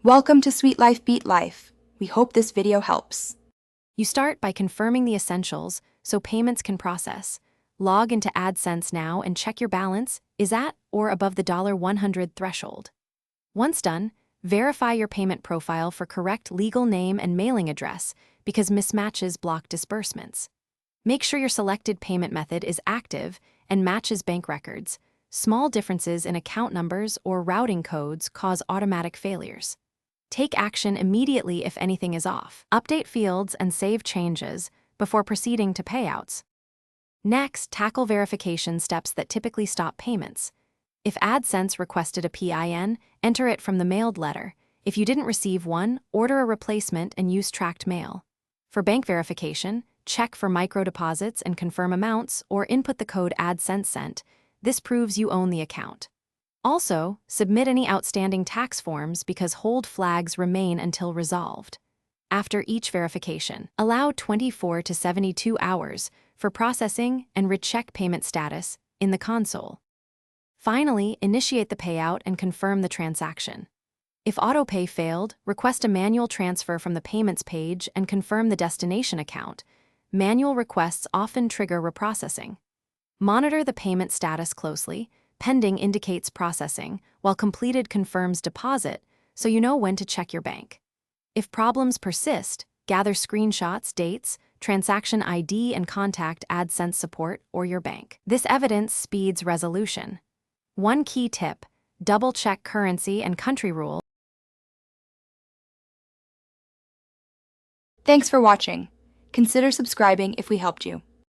Welcome to Sweet Life Beat Life. We hope this video helps. You start by confirming the essentials so payments can process. Log into AdSense now and check your balance is at or above the $100 threshold. Once done, verify your payment profile for correct legal name and mailing address because mismatches block disbursements. Make sure your selected payment method is active and matches bank records. Small differences in account numbers or routing codes cause automatic failures. Take action immediately if anything is off. Update fields and save changes before proceeding to payouts. Next, tackle verification steps that typically stop payments. If AdSense requested a PIN, enter it from the mailed letter. If you didn't receive one, order a replacement and use tracked mail. For bank verification, check for micro-deposits and confirm amounts or input the code AdSense sent. This proves you own the account. Also, submit any outstanding tax forms because hold flags remain until resolved. After each verification, allow 24 to 72 hours for processing and recheck payment status in the console. Finally, initiate the payout and confirm the transaction. If autopay failed, request a manual transfer from the payments page and confirm the destination account. Manual requests often trigger reprocessing. Monitor the payment status closely. Pending indicates processing, while completed confirms deposit, so you know when to check your bank. If problems persist, gather screenshots, dates, transaction ID, and contact AdSense support or your bank. This evidence speeds resolution. One key tip: double-check currency and country rules. Thanks for watching. Consider subscribing if we helped you.